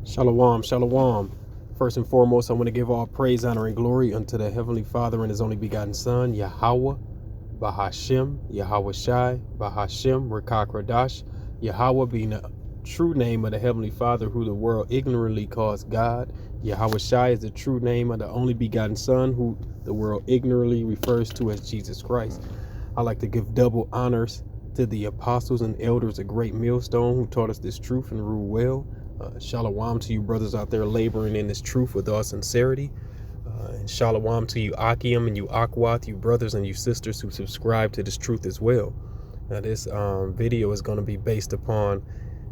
Shalom, shalom. First and foremost, I want to give all praise, honor, and glory unto the Heavenly Father and His only begotten Son, Yahweh, Bahashem, Yahweh Shai, Bahashem, Rekak Radash, Yahweh being the true name of the Heavenly Father, who the world ignorantly calls God. Yahweh Shai is the true name of the only begotten Son, who the world ignorantly refers to as Jesus Christ. I like to give double honors to the apostles and elders of Great Millstone who taught us this truth and rule well. Shalom to you brothers out there laboring in this truth with all sincerity. And shalom to you Akim and you Akwath, you brothers and you sisters who subscribe to this truth as well. Now this video is going to be based upon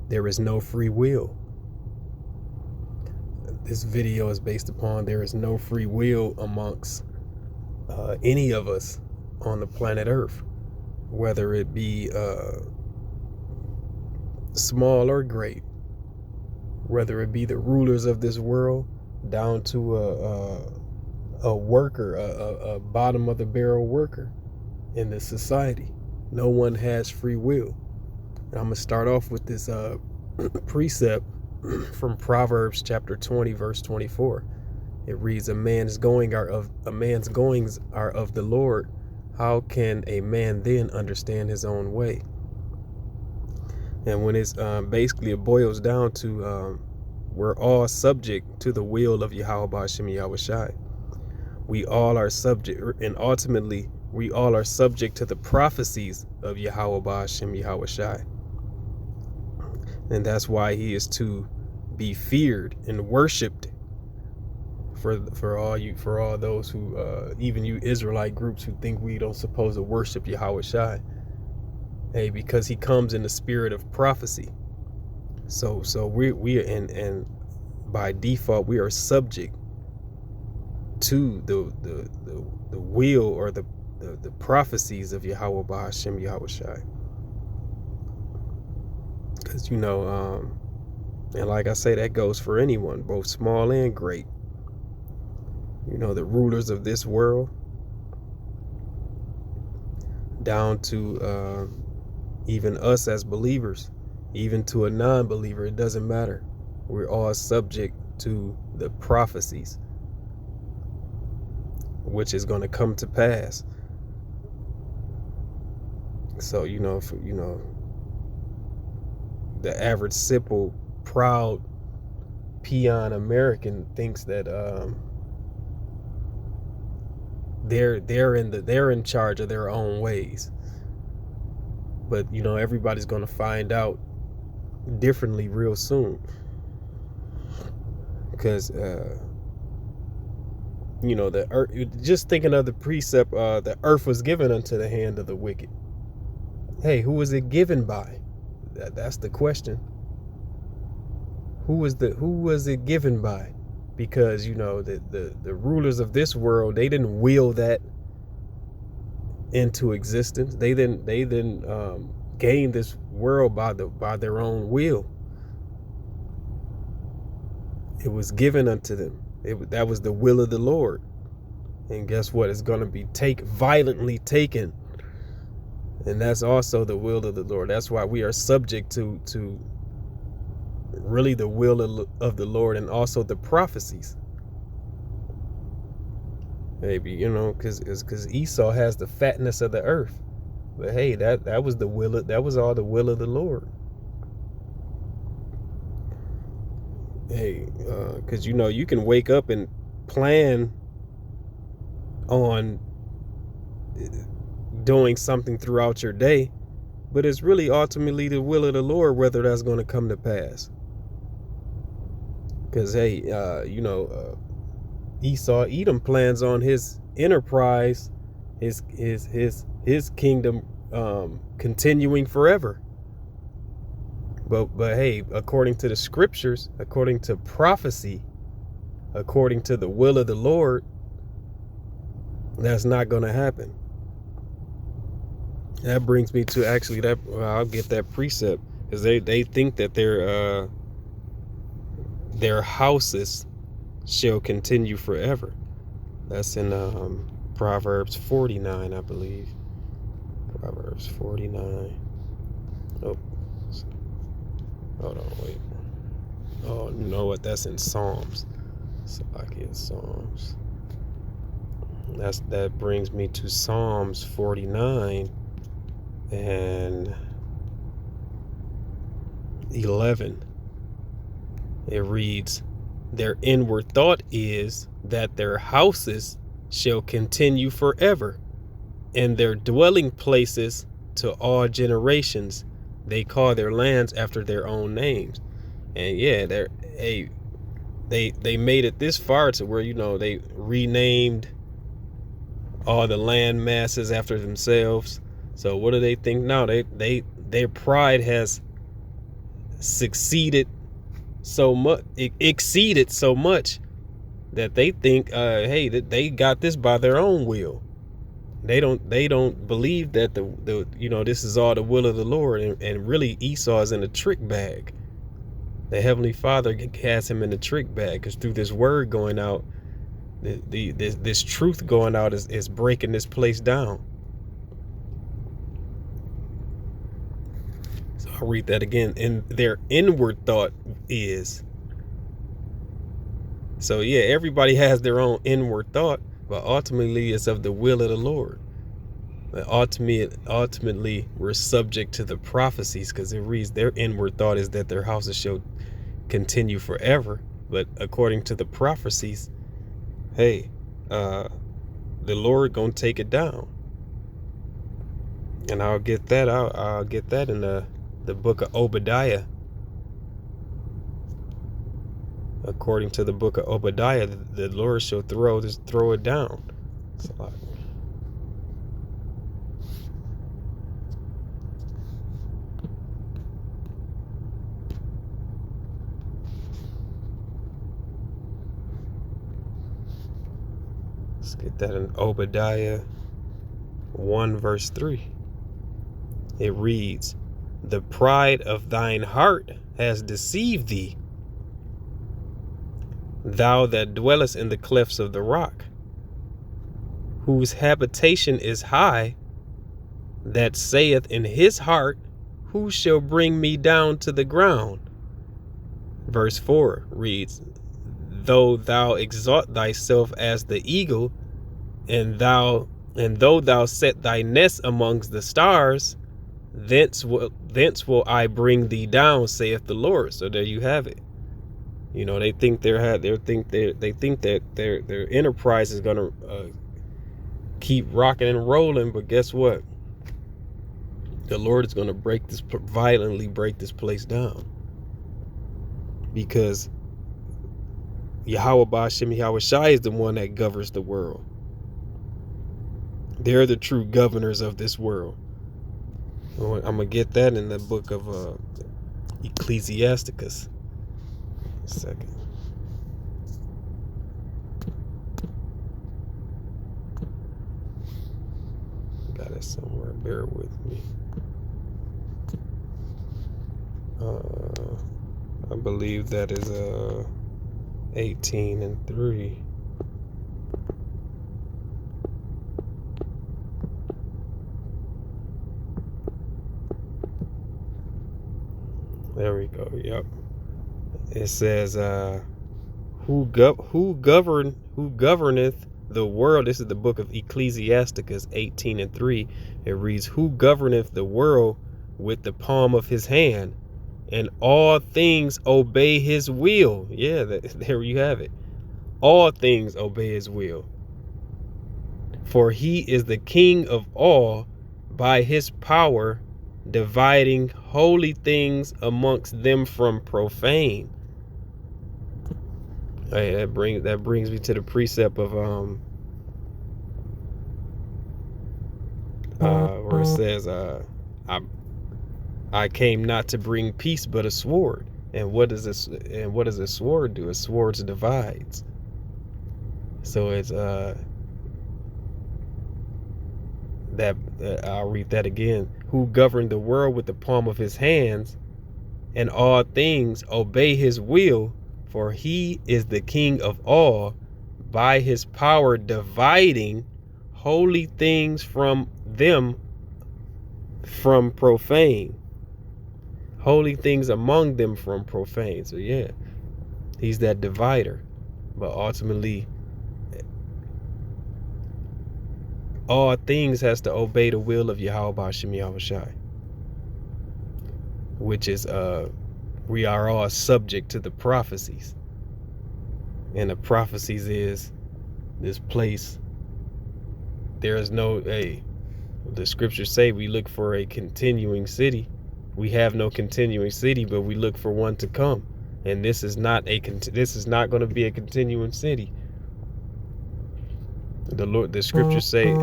there is no free will. This video is based upon there is no free will amongst any of us on the planet Earth, whether it be small or great, whether it be the rulers of this world down to a worker, a bottom of the barrel worker in this society. No one has free will. And I'm gonna start off with this precept from Proverbs chapter 20 verse 24. It reads, a man's goings are of the Lord. How can a man then understand his own way? And when it's basically it boils down to we're all subject to the will of Yahweh Ba'ashem Yahweh Shai. We all are subject, and ultimately we all are subject to the prophecies of Yahweh Ba'ashem Yahweh Shai. And that's why he is to be feared and worshipped for all those who even you Israelite groups who think we don't supposed to worship Yahweh Shai. Hey, because he comes in the spirit of prophecy. So we and by default we are subject to the will or the prophecies of Yahweh Ba'ashem Yahweh Shai. Because and like I say, that goes for anyone, both small and great. The rulers of this world down to even us as believers, even to a non-believer, it doesn't matter. We're all subject to the prophecies, which is going to come to pass. So, the average simple, proud, peon American thinks that they're in charge of their own ways. But everybody's going to find out differently real soon, because the earth, just thinking of the precept, the earth was given unto the hand of the wicked. Hey, who was it given by? That's the question. Who was it given by? Because the rulers of this world, they didn't will that into existence. They didn't gain this world by their own will. It was given unto them. That was the will of the Lord. And guess what? It's going to be violently taken. And that's also the will of the Lord. That's why we are subject to really the will of the Lord, and also the prophecies. Maybe, because Esau has the fatness of the earth. But hey, that was all the will of the Lord. Hey, because you can wake up and plan on doing something throughout your day, but it's really ultimately the will of the Lord whether that's going to come to pass. Because hey, Esau Edom plans on his enterprise, his kingdom continuing forever. But hey, according to the scriptures, according to prophecy, according to the will of the Lord, that's not going to happen. That brings me to I'll get that precept, because they think that their houses shall continue forever. That's in Proverbs 49, I believe. Proverbs 49. Oh, hold on, wait. Oh, you know what? That's in Psalms. So I get Psalms. That brings me to Psalms 49 and 11. It reads, "Their inward thought is that their houses shall continue forever, and their dwelling places to all generations. They call their lands after their own names." And yeah, they made it this far to where, you know, they renamed all the land masses after themselves. So what do they think now? Their pride has succeeded so much, exceeded so much that they think, hey, that they got this by their own will. They don't believe that the you know, this is all the will of the Lord, and really Esau is in a trick bag. The Heavenly Father has him in a trick bag, because through this word going out, this truth going out is breaking this place down. So I'll read that again. And their inward thought is. So yeah, everybody has their own inward thought, but ultimately it's of the will of the Lord. But ultimately we're subject to the prophecies, because it reads their inward thought is that their houses shall continue forever. But according to the prophecies, hey, the Lord gonna take it down. And I'll get that out. I'll get that in the book of Obadiah. According to the book of Obadiah, the Lord shall throw it down. So, let's get that in Obadiah 1 verse 3. It reads, "The pride of thine heart has deceived thee, thou that dwellest in the clefts of the rock, whose habitation is high, that saith in his heart, who shall bring me down to the ground?" Verse 4 reads, "Though thou exalt thyself as the eagle, and though thou set thy nest amongst the stars, thence will I bring thee down, saith the Lord." So there you have it. You know, they think that their enterprise is gonna keep rocking and rolling, but guess what? The Lord is gonna violently break this place down, because Yahweh Ba'ashem Yahweh Shai is the one that governs the world. They're the true governors of this world. I'm gonna get that in the book of Ecclesiasticus. A second. Got it somewhere. Bear with me. I believe that is 18 and 3. There we go. Yep. It says, who governeth the world. This is the book of Ecclesiasticus 18 and 3. It reads, "Who governeth the world with the palm of his hand, and all things obey his will." Yeah, there you have it. All things obey his will. "For he is the king of all, by his power dividing holy things amongst them from profane." Hey, that brings me to the precept of where it says, I came not to bring peace but a sword. And what does a sword do? A sword divides. So it's I'll read that again. "Who governed the world with the palm of his hands, and all things obey his will, for he is the king of all, by his power dividing holy things from them from profane." Holy things among them from profane. So yeah, He's that divider. But ultimately, all things has to obey the will of Yahweh Ba'ashem Yahushai, which is we are all subject to the prophecies. And the prophecies is this place. There is no the scriptures say we look for a continuing city. We have no continuing city, but we look for one to come. And this is not going to be a continuing city. The scriptures say,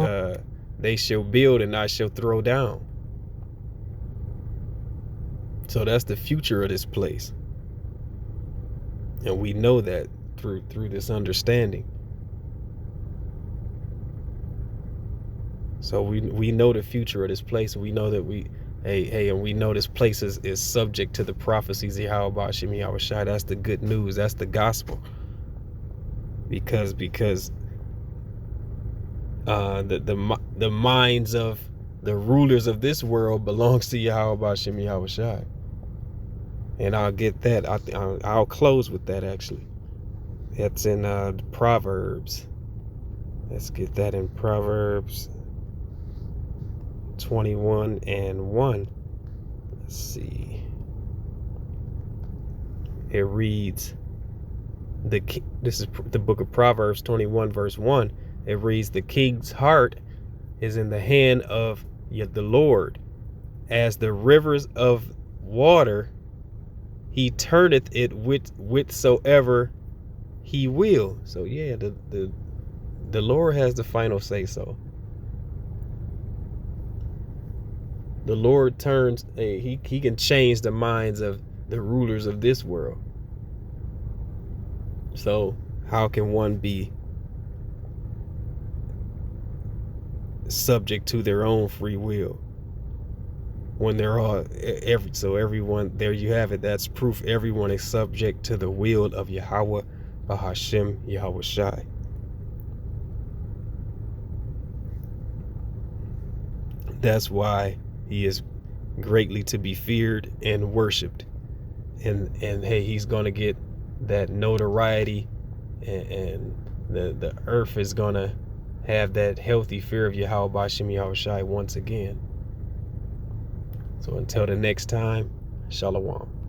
they shall build and I shall throw down. So that's the future of this place. And we know that through this understanding. So we know the future of this place. We know that and we know this place is subject to the prophecies of Yahweh Ba'ashem Yahushai. That's the good news. That's the gospel. Because the minds of the rulers of this world belongs to Yahweh Ba'ashem Yahushai. And I'll get that. I'll close with that, actually. That's in Proverbs. Let's get that in Proverbs 21:1. Let's see. It reads, this is the book of Proverbs 21 verse 1. It reads, the king's heart is in the hand of the Lord, as the rivers of water, he turneth it whithersoever he will. So yeah, the Lord has the final say so. The Lord turns, he can change the minds of the rulers of this world. So how can one be subject to their own free will when they're all so everyone, there you have it. That's proof everyone is subject to the will of Yahweh Ba'ashem Yahushai. That's why he is greatly to be feared and worshipped. And hey, he's going to get that notoriety, and the earth is going to have that healthy fear of Yahweh Ba'ashem Yahushai once again. So until the next time, Shalom.